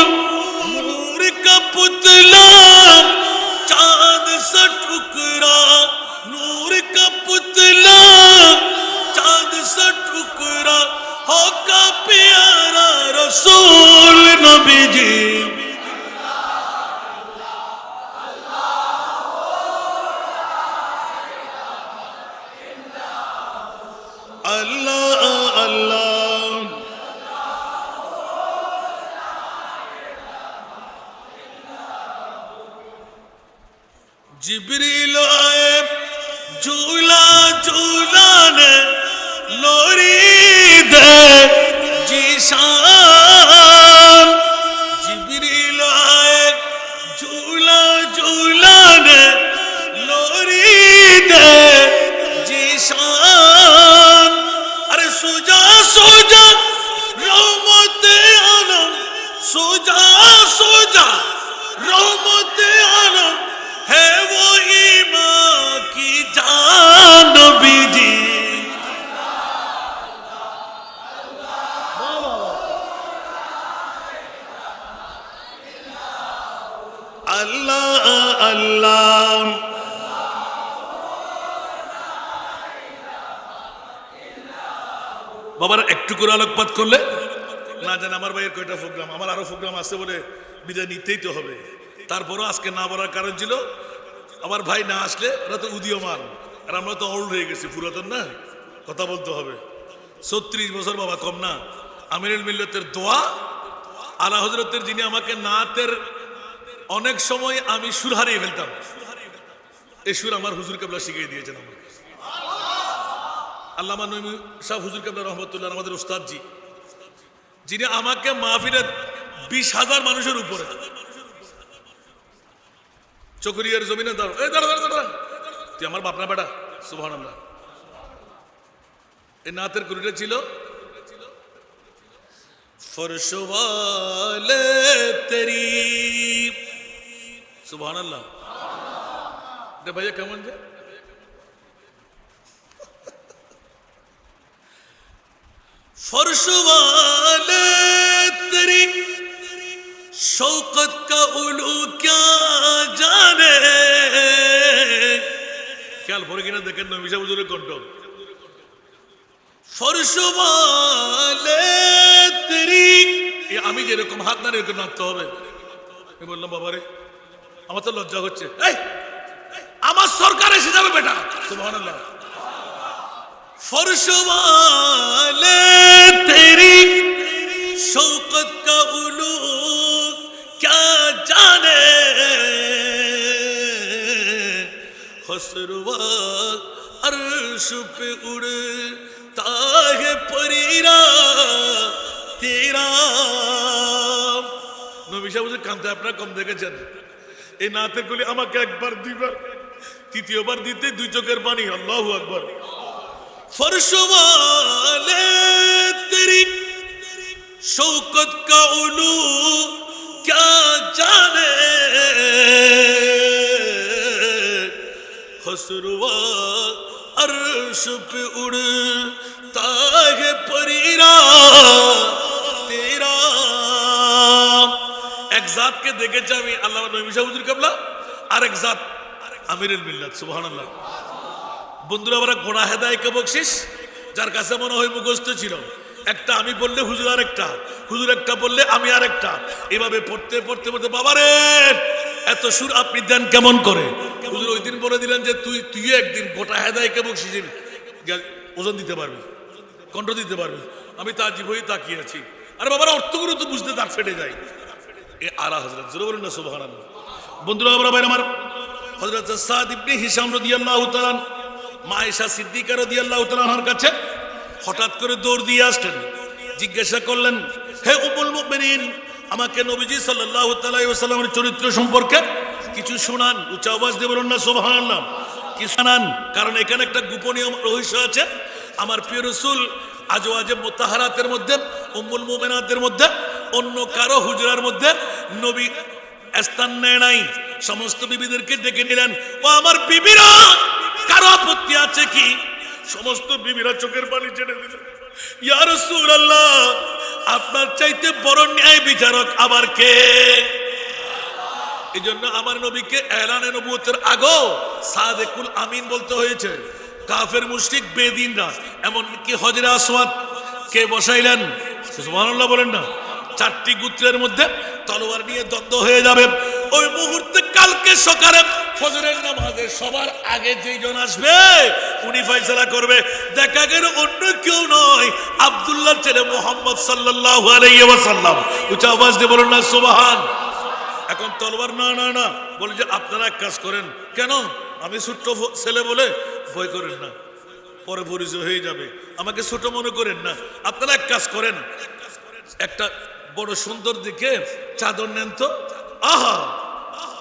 नूर का पुतला चांद सा टुकड़ा, नूर का पुतला चांद सा टुकड़ा हो का जिब्रील आए झूला झूलाने लोरी दे जीशान जिब्रील आए झूला झूलाने लोरी दे जीशान अरे सुजा सुजा रहमत आलम सुजा सुजा रहमत आलम है वो ईमान की जान नबी जी अल्लाह अल्लाह বাবার একটু করে আলোকপাত করলে না জানে আমার ভাইয়ের কয়টা প্রোগ্রাম আমার আরো প্রোগ্রাম আছে বলে বিদায় নিতেই তো হবে তারপরও আজকে না বলার কারণ ছিল আমার ভাই না আসলে ওরা তো উদীয়মান আর আমরা তো ওল্ড হয়ে গেছি পুরাতন না কথা বলতে হবে 36 বছর বাবা কম না আমিরুল মিল্লাতের দোয়া আলা হযরতের যিনি আমাকে নাতের অনেক সময় আমি সুর হারিয়ে ফেলতাম এই সুর আমার হুজুর কেবলা শিখিয়ে দিয়েছেন আমাকে আল্লামা নঈমী শাহ হুজুর কেবলা রহমতুল্লাহ আমাদের উস্তাদ জি যিনি আমাকে মাহফিলে 20,000 মানুষের উপরে চকরিয়ার জমিনে দাঁড় এই দাঁড়া দাঁড়া দাঁড়া তুই আমার বাপ না বেটা সুবহানাল্লাহ এই নাতের কুড়িটা ছিল फर्श वाले तेरी सुबहानल्लाह दे भैया केमन जे फर्श वाले तेरी शौकत का उलू क्या जाने ख्याल पड़े किना देखें नबी साहब हुजूরের কণ্ঠ फर्श वाले तेरी ये আমি যেরকম হাত না এরকম নাচতে হবে আমি বললাম বাবা রে আমার তো লজ্জা হচ্ছে এই আমার সরকার এসে যাবে বেটা সুবহানাল্লাহ फर्श वाले तेरी शौकत का उलू क्या जाने खसरवा अर्श पे उड़ता है परीरा तेरा নবী সাহেব কাঁদতে আপনারা কম দেখেছেন এই নাতের গুলি আমাকে একবার দুইবার তৃতীয়বার দিতে দুই চোখের পানি আল্লাহু আকবার फर्श वाले तेरी शौकत का उलू क्या जाने खसरवा अर्श पे उड़ता है परीरा तेरा एक जात के देखे আমি আল্লামা নঈমী শাহ হুজুর কেবলা আর এক জাত আমিরুল মিল্লাত সুবহানাল্লাহ বন্ধুরা আমরা গোনা হেদায়েতকে বকশিস যার কাছে মনে হয় মুখস্থ ছিল একটা আমি বললে হুজুর আরেকটা হুজুর একটা বললে আমি আরেকটা এভাবে পড়তে পড়তে পড়তে বাবারে এত সুর আপনি দেন কেমন করে হুজুর ওই দিন বলে দিলেন যে তুই একদিন গোটা হেদায়েতকে বকশিসের ওজন দিতে পারবি কণ্ঠ দিতে পারবি আমি তাজিব হয়ে তাকিয়ে আছি আরে বাবারা অর্থগুলো তো বুঝতে দাঁত ফেটে যায় এ আলা হযরত জোরে বলুন না সুবহানাল্লাহ বন্ধুরা আমরা ভাই আমার হযরত সাদ ইবনে হিশাম রাদিয়াল্লাহু তাআলা মা আয়েশা সিদ্দিকা রাদিয়াল্লাহু তাআলার কাছে হঠাৎ করে দৌড় দিয়ে আসলেন জিজ্ঞাসা করলেন হে উম্মুল মুমিনিন আমাকে নবীজি সাল্লাল্লাহু তাআলা আলাইহি ওয়াসাল্লামের চরিত্র সম্পর্কে কিছু শোনান উচ্চ আওয়াজ দিয়ে বলুন না সুবহানাল্লাহ কি শোনান কারণ এখানে একটা গোপনীয় রহস্য আছে আমার প্রিয় রাসূল আজওয়াজে মুতাহারাতের মধ্যে উম্মুল মুমিনাতের মধ্যে অন্য কারো হুজরার মধ্যে নবী স্থান নেয় নাই সমস্ত বিবিদেরকে ডেকে নিলেন ও আমার বিবিরা কারো আপত্তি আছে কি সমস্ত বিবিরা চোখের পানি ছেড়ে দিলেন ইয়া রাসূলুল্লাহ আপনার চাইতে বড় ন্যায় বিচারক আবার কে এজন্য আমার নবীকে এলানে নবুয়তের আগেও সাদিকুল আমিন বলতে হয়েছে কাফের মুশরিক বেদিনরা এমন কি হজরে আসওয়াদ কে বসাইলেন সুবহানাল্লাহ বলেন না চারটি গোত্রের মধ্যে তলোয়ার নিয়ে দ্বন্দ্ব হয়ে যাবে ওই মুহূর্তে কালকে সকালে ফজরের নামাজে সবার আগে যেইজন আসবে উনি ফয়সালা করবে দেখা গেল অন্য কেউ নয় আব্দুল্লাহর ছেলে মুহাম্মদ সাল্লাল্লাহু আলাইহি ওয়াসাল্লাম উচ্চ আওয়াজ দিয়ে বলুন না সুবহান এখন তলোয়ার না না না বলে যে আপনারা এক কাজ করেন, কেন আমি ছোট্ট ছেলে বলে ভয় করেন না, পরে পরিচয় হয়ে যাবে, আমাকে ছোট মনে করেন না, আপনারা এক কাজ করেন, একটা বড় সুন্দর দিকে চাদর নেন তো। আহা,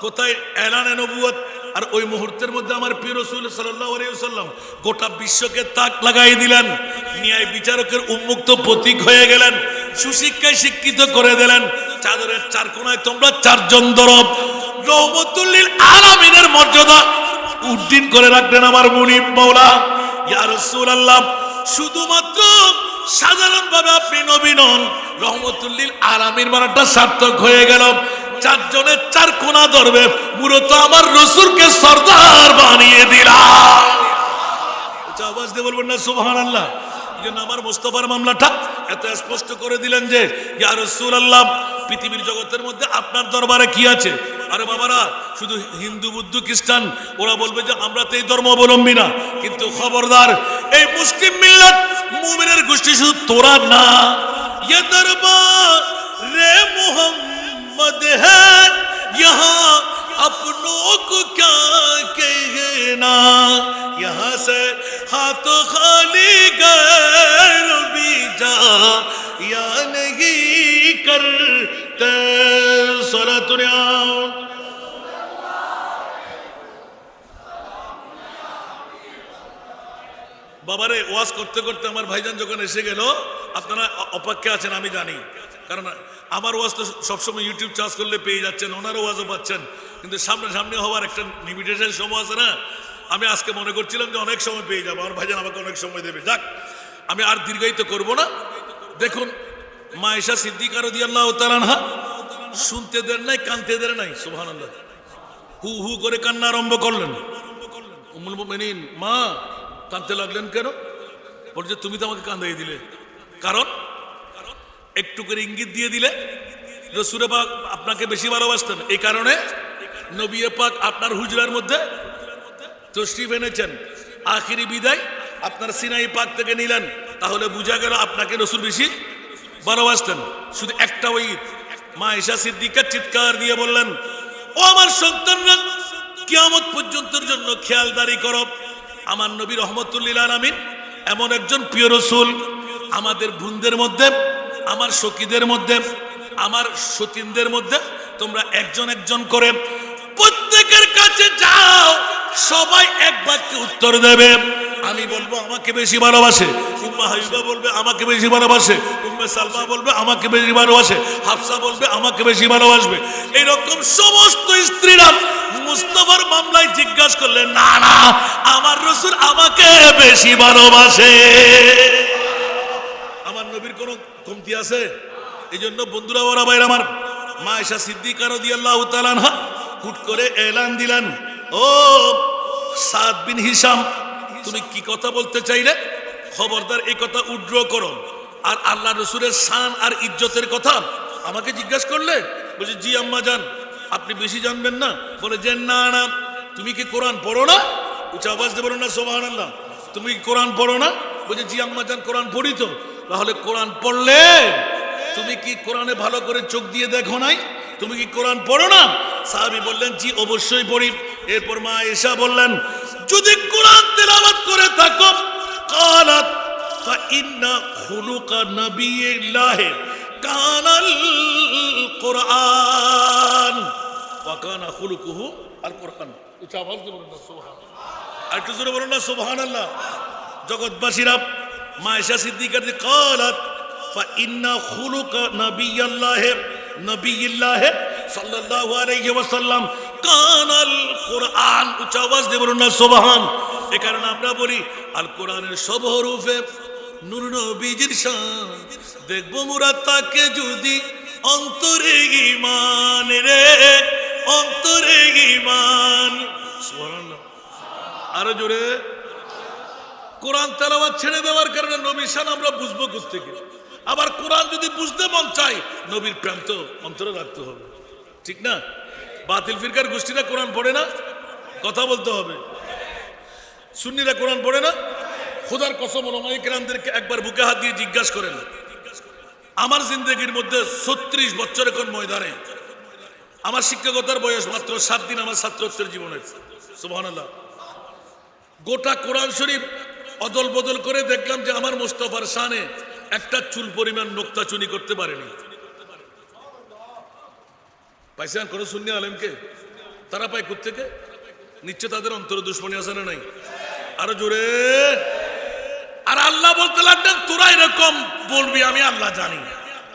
কোথায় এলানে নবুয়ত! আর ওই মুহূর্তের মধ্যে আমার প্রিয় রাসূল সাল্লাল্লাহু আলাইহি ওয়াসাল্লাম গোটা বিশ্বকে তাক লাগাই দিলেন, ন্যায় বিচারকের উন্মুক্ত প্রতীক হয়ে গেলেন, সুশিক্ষায় শিক্ষিত করে দিলেন। চাদরের চার কোনায় তোমরা চারজন দরব রহমতুল লিল আলামিনের মর্যাদা উদ্দিন করে রাখলেন আমার মুনিব মাওলা। ইয়া রাসূলুল্লাহ, শুধুমাত্র সাধারণভাবে আপনি নবী নন, রহমতুল লিল আলামিন মানাটা সার্থক হয়ে গেল। চারজনের চার কোনা ধরবে, মূলত আমার রাসূলকে সরদার বানিয়ে দিলাম। আওয়াজ দিয়ে বলবেন না সুবহানাল্লাহ? এইজন্য আমার মুস্তাফার মামলাটা এত স্পষ্ট করে দিলেন যে ইয়া রাসূলুল্লাহ, পৃথিবীর জগতের মধ্যে আপনার দরবারে কি আছে? আরে বাবারা, শুধু হিন্দু বুদ্ধ খ্রিস্টান ওরা বলবে যে আমরা তো এই ধর্ম অবলম্বী না, কিন্তু খবরদার, এই মুসলিম মিল্লাত মুমিনের গোষ্ঠী শুধু তোরা না, ये दरबार रे मोहम्मद है, यहाँ अपनों को क्या कहना, यहाँ से हाथ खाली गैर भी जा या नहीं करते। सलातुनिया বাবারে, ওয়াজ করতে করতে আমার ভাইজান যখন এসে গেল, আপনারা অপেক্ষা আছেন আমি জানি, কারণ আমার ওয়াজ তো সবসময় ইউটিউব চার্জ করলে পেয়ে যাচ্ছেন, ওনারও ওয়াজও পাচ্ছেন, কিন্তু সামনাসামনি হওয়ার একটা লিমিটেশন সময় আছে না। আমি আজকে মনে করছিলাম যে অনেক সময় পেয়ে যাবো, আমার ভাইজান আমাকে অনেক সময় দেবে। যাক, আমি আর দীর্ঘায়িত করব না। দেখুন, মা আয়েশা সিদ্দিকা রাদিয়াল্লাহু তাআলা আনহা শুনতে দেন নাই, কানতে দেন নাই, সুবহানাল্লাহ, হু হু করে কান্না আরম্ভ করলেন। উম্মুল মুমিনিন মা কাঁদতে লাগলেন কেন? বলছে তুমি তো আমাকে কাঁদাই দিলে। কারণ একটু করে ইঙ্গিত দিয়ে দিলে রাসূল পাক আপনাকে বেশি ভালোবাসতেন, এই কারণে নবী পাক আপনার হুজরার মধ্যে তশরিফ এনেছেন, আখিরি বিদায় আপনার সিনাই পাক থেকে নিলেন, তাহলে বোঝা গেল আপনাকে রাসূল বেশি ভালোবাসতেন। শুধু একটা ওই মা আয়েশা সিদ্দিকা চিৎকার দিয়ে বললেন, ও আমার সন্তানরা, কিয়ামত পর্যন্তের জন্য খেয়ালদারি করো, আমার নবী রহমতুল লিল আলামিন এমন একজন প্রিয় রাসূল, আমাদের বোনদের মধ্যে, আমার সখীদের মধ্যে, আমার সতীনদের মধ্যে তোমরা একজন একজন করে প্রত্যেকের কাছে যাও, সবাই এক বাক্যে উত্তর দেবে। আমি বলবো আমাকে বেশি ভালোবাসে, উম্মে হাবিবা বলবে আমাকে বেশি ভালোবাসে, উম্মে সালমা বলবে আমাকে বেশি ভালোবাসে, হাফসা বলবে আমাকে বেশি ভালোবাসবে। এইরকম সমস্ত স্ত্রীরা মুস্তাফার মামলায় জিজ্ঞাসা করলে, না না, আমার রাসূল আমাকে বেশি ভালোবাসে। আমার নবীর কোনো কমতি আছে? এই জন্য বন্ধুরা, ওরা ভাইরা আমার, মা আয়েশা সিদ্দিকা রাদিয়াল্লাহু তাআলা আনহা হুট করে এলান দিলেন, ও সাদ বিন হিশাম, তুমি কি কথা বলতে চাইলে? খবরদার এই কথা উড্র করো। আর আল্লাহ রাসূলের শান আর ইজ্জতের কথা আমাকে জিজ্ঞাসা করলে? বলছে জি আম্মা জান, আপনি বেশি জানবেন না? বলে যে না না, তুমি কি কোরআন পড়ো না? উচ্চ আওয়াজ দিয়ে বলো না সুবহানাল্লাহ, তুমি কি কোরআন পড়ো না? বলছে জি আম্মা জান, কোরআন পড়ি তো। তাহলে কোরআন পড়লে তুমি কি কোরআনে ভালো করে চোখ দিয়ে দেখো নাই? তুমি কি কোরআন পড়ো না? সাহাবী বললেন জি অবশ্যই পড়ি। এরপর মা আয়েশা বললেন, যদি কোরআন তেলাওয়াত করে থাকো, قالت فإن خلق نبي الله كان القرآن وكان خلقه القرآن। উচ্চ আওয়াজ দিয়ে বলুন না সুবহানাল্লাহ, আর একটু জোরে বলুন না সুবহানাল্লাহ। জগৎবাসীরা, মা আয়েশা সিদ্দিকা قالت فإن خلق نبي الله সাল্লাল্লাহু আলাইহি ওয়াসাল্লাম কানাল কোরআন। উচ্চ আওয়াজ দিয়ে বলুন না সুবহান। এই কারণে আমরা বলি আল কোরআনের সব হরফে নূর নবীজির শান, দেখবো মোরা তাকে যদি অন্তরে ঈমান রে, অন্তরে ঈমান। সুবহানাল্লাহ, আরো জোরে। কোরআন তেলাওয়াত ছেড়ে দেওয়ার কারণে নবীর শান আমরা বুঝবো কোত্থেকে? আবার কোরআন যদি বুঝতে মন চাই, নবীর প্রেম তো অন্তরে রাখতে হবে, ঠিক না? বাতিল ফিরকার গোষ্ঠীরা কোরআন পড়ে না, কথা বলতে হবে। সুন্নিরা কোরআন পড়ে না। খোদার কসম, ওলামায়ে কেরামদেরকে একবার বুকে হাত দিয়ে জিজ্ঞাসা করেন, আমার জিন্দগির মধ্যে 36 বছর এখন ময়দানে আমার শিক্ষকতার বয়স মাত্র 7 দিন আমার ছাত্রত্বের জীবনের। সুবহানাল্লাহ। গোটা কোরআন শরীফ অদল বদল করে দেখলাম যে আমার মোস্তফার শানে একটা চুল পরিমাণ নোক্তা চুনি করতে পারেনি। পাইছেন কোন সুন্নি আলেমকে? তারা পায় কোত্থেকে? নিশ্চয় তাদের অন্তরে দুশ্মনী আছে না নাই? আরো জোরে। আর আল্লাহ বলতে লাগলেন তোরা এরকম বলবি আমি আল্লাহ জানি।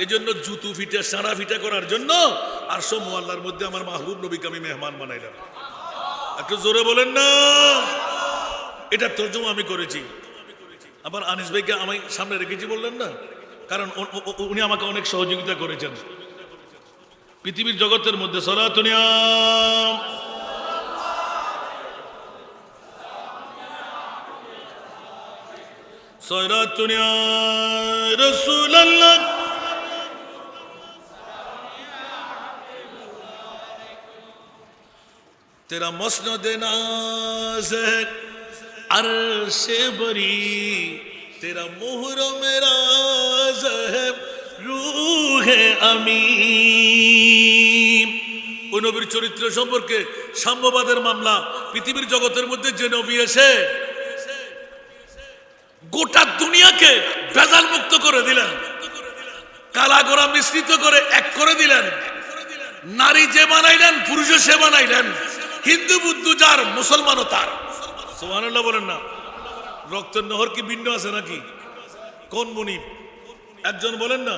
এই জন্য জুতু ফিটে সারা ফিটা করার জন্য আর সব আল্লাহর মধ্যে আমার মাহবুব নবীকে আমি মেহমান বানাইলাম। একটু জোরে বলেন না। এটা তর্জমা আমি করেছি। আবার আনিস ভাইকে আমি সামনে রেখেছি বললেন না, কারণ উনি আমাকে অনেক সহযোগিতা করেছেন পৃথিবীর জগতের মধ্যে। সালাতুনিয়া সালাতুনিয়া রাসূলুল্লাহ तेरा मस्नद नाज़ है अर्शे बरी तेरा मुहर्रम राज़ है रूहे अमीन। ওই নবীর চরিত্র সম্পর্কে সাম্যবাদের মামলা পৃথিবীর জগতের মধ্যে যে নবী এসে গোটা দুনিয়াকে ভেজাল মুক্ত করে দিলেন, কালা গোরা মিশ্রিত করে এক করে দিলেন, নারী যে বানাইলেন পুরুষও সে বানাইলেন, হিন্দু বুদ্ধ যার মুসলমানও তার। সুবহানাল্লাহ বলেন না। রক্তের নহর কি ভিন্ন আছে নাকি? কোন মুনিব? একজন বলেন না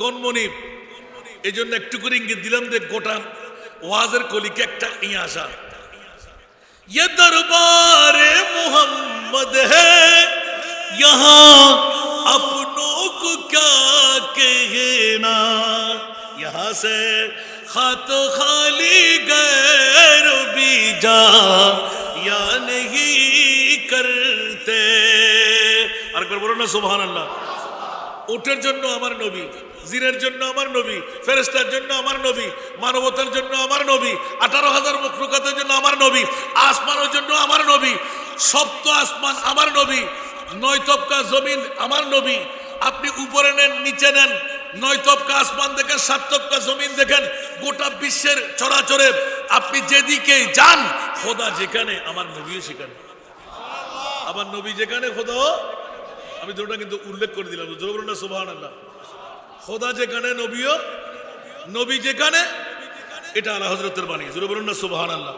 কোন মুনিব? এই জন্য একটু করে ইঙ্গিত দিলাম যে গোটা ওয়াজের কলিকে একটা ইয়ে আসা, ये दरबारे मोहम्मद है यहाँ अपनों को क्या कहना, यहाँ से खात खाली गैर भी जा या नहीं करते। আরেকবার বলো না সুবহানাল্লাহ। উটের জন্য আমার নবী, জিনের জন্য আমার নবী, ফেরেশতার জন্য আমার নবী, মানবতার জন্য আমার নবী, 18,000 মখলুকাতের জন্য আমার নবী, আসমানের জন্য আমার নবী, সপ্ত আসমান আমার নবী, 9 তবকা জমিন আমার নবী। আপনি উপরে নেন নিচে নেন, 9 তবকা আসমান দেখেন, 7 তবকা জমিন দেখেন, গোটা বিশ্বের চরাচরে আপনি যেদিকে যান খোদা যেখানে আমার নবীও সেখানে। আমার নবী যেখানে খোদা, আমি দুটোটা কিন্তু উল্লেখ করে দিলাম, জোরে বলুন না সুবহানাল্লাহ। খোদা যেখানে নবীও, নবী যেখানে, এটা আলা হযরতের বাণী, জোরে বলুন না সুবহানাল্লাহ।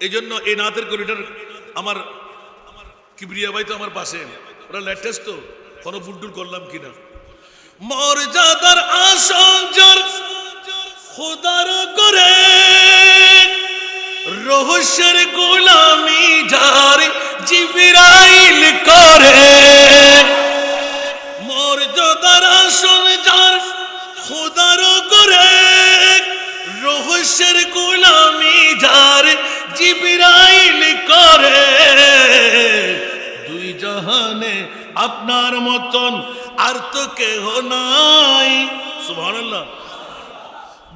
এই জন্য এই নাতের করিডোর আমার কিবরিয়া ভাই তো আমার পাশে, ওরা লেটেস্ট তো, কোনো বুলটুল করলাম কিনা। মর্যাদার আসঞ্জর খোদার করে রহস্যের গোলামি যার জিবরাইল করে, মর্যাদার আসঞ্জর খোদার করে রহস্যের গোলামি যার জিবরাইল করে, দুই জাহানে আপনার মতন আর তো কেহ নাই। সুবহানাল্লাহ।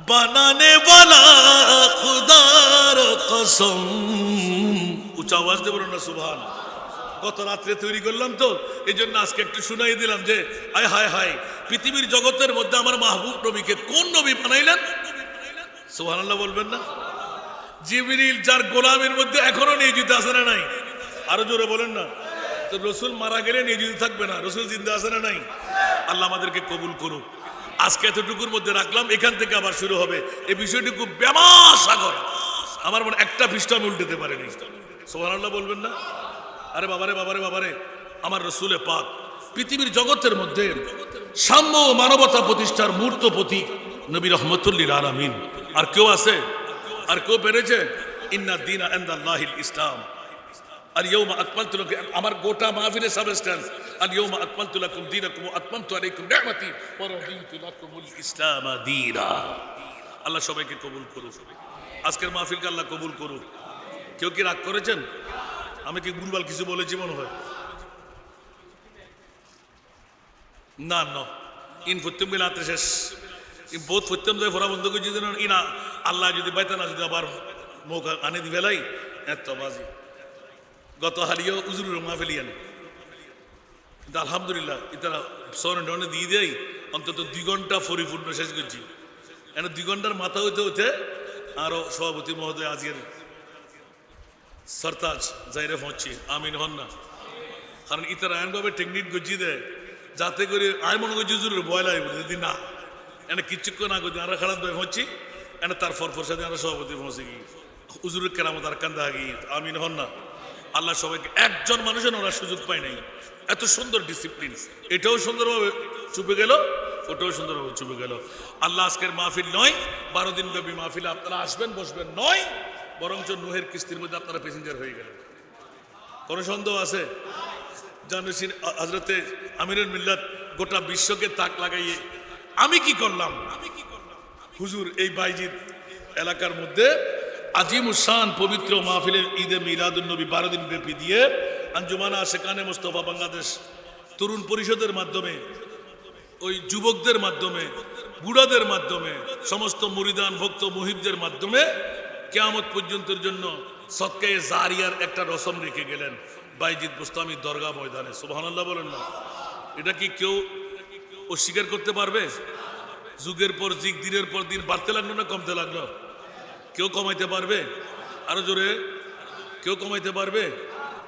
বানানে ওয়ালা খুদার কসম, উচ্চ আওয়াজ দিয়ে বলুন না সুবহান। গত রাত্রে তৈরি করলাম তো, এই জন্য আজকে একটু শুনাই দিলাম যে আয় হায় হায় পৃথিবীর জগতের মধ্যে আমার মাহবুব নবীকে কোন নবী বানাইলেন? সুবহানাল্লাহ বলবেন না। জিবরিল যার গোলামের মধ্যে এখনো নিয়োজিত আছে না নাই? আরো জোরে বলেন না। তো রসুল মারা গেলে নিয়োজিত থাকবে না, রসুল জিন্দা আছে না নাই? আল্লাহ আমাদেরকে কবুল করুক। আজকে এতটুকুর মধ্যে রাখলাম, এখান থেকে আবার শুরু হবে। এই বিষয়টি খুব ব্যামা সাগর, আমার মনে একটা পৃষ্ঠা আমি উল্টেতে পারিনি। সুবহানাল্লাহ বলবেন না। আরে বাবারে বাবারে বাবারে, আমার রসুলে পাক পৃথিবীর জগতের মধ্যে সাম্য ও মানবতা প্রতিষ্ঠার মূর্ত প্রতীক নবী রহমতুল লিল আলামিন। আর কেউ আছে? আর কেউ পেরেছে? ইন্না দীনা ইনদাল্লাহিল ইসলাম। আর ইয়াউমা আকমালতু লাকুম, আমার গোটা মাহফিলের সাবস্টেন্স আল ইয়াউমা আকমালতু লাকুম দীনাকুম ওয়া আতমামতু আলাইকুম নি'মাতি ওয়া রাদিতু লাকুমুল ইসলাম দীনা। আল্লাহ সবাইকে কবুল করুক, আজকের মাহফিলকে আল্লাহ কবুল করুক। কেউ কি রাগ করেছেন? আমি কি ভুলভাল কিছু বলেছি মনে হয়? না না, ইন ফুত্তুম গেলাতে শেষ, বহুত ফুত্তুম যায় ফোরা বন্ধ করে যদি ইনা আল্লাহ যদি বাইতে না যদি আবার মৌকা আনে দি ফেলাই এত বাজি। গত হারিয়েও উজুরের মাহফিলিয়ান, কিন্তু আলহামদুলিল্লাহ এটা সরনে দিয়ে দেয় অন্তত 2 ঘন্টা পরিপূর্ণ শেষ করছি। এনে 2 ঘন্টার মাথা হইতে হইতে আরো সভাপতি মহোদয় আজকের সরতাজ যাইরে পৌঁছি আমিন হন না কারণ ইতার আইনভাবে টেকনিক গজি দেয় যাতে করে আয় মনে করছি জরুরি ভয় লাগে যদি না এনে কিচ্ছুক্ষণ না করছি আমরা খারাপ ভাই পৌঁছি এনে তারপর সাথে আমরা সভাপতি পৌঁছে গিয়ে হুজুরের কেরামত আর কান্দা গিয়ে আমিন হন না আল্লাহ সবাইকে একজন মানুষের ওরা সুযোগ পায় নাই এত সুন্দর ডিসিপ্লিন এটাও সুন্দরভাবে চুপে গেল ওটাও সুন্দরভাবে চুপে গেল আল্লাহ আজকের মাহফিল নয় 12 দিন ব্যাপী মাহফিল আপনারা আসবেন বসবেন নয় বরঞ্চ নুহের কিস্তির মধ্যে আপনারা প্যাসেঞ্জার হয়ে গেলেন কোনো সন্দেহ আছে জানেন হযরতে আমিরুল মিল্লাত গোটা বিশ্বকে তাক লাগাইয়ে আমি কি করলাম হুজুর এই বাইজিদ এলাকার মধ্যে আজিমুসান পবিত্র মাহফিলের ঈদে মিলাদুন নবী 12 দিন ব্যাপী দিয়ে আঞ্জুমানা আশেকানে মুস্তাফা বাংলাদেশ তরুণ পরিষদের মাধ্যমে ওই যুবকদের মাধ্যমে বুড়াদের মাধ্যমে সমস্ত মুরিদান ভক্ত মুহিবদের মাধ্যমে কিয়ামত পর্যন্তের জন্য সদকায়ে জারিয়ার একটা রসম রেখে গেলেন বাইজিদ বুস্তামি দরগা ময়দানে সুবহানাল্লাহ বলেন না এটা কি কেউ অস্বীকার করতে পারবে যুগের পর যুগ দিনের পর দিন বাড়তে লাগলো না কমতে লাগলো কেউ কমাইতে পারবে আরো জোরে কেউ কমাইতে পারবে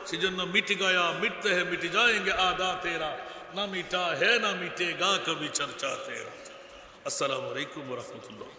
সেজন্য মিট গয়া মিটতে হে মিট যাएंगे আদা তেরা না মিটা হে না মিটেগা কবি চর্চা তেরা আসসালামু আলাইকুম ওয়া রাহমাতুল্লাহ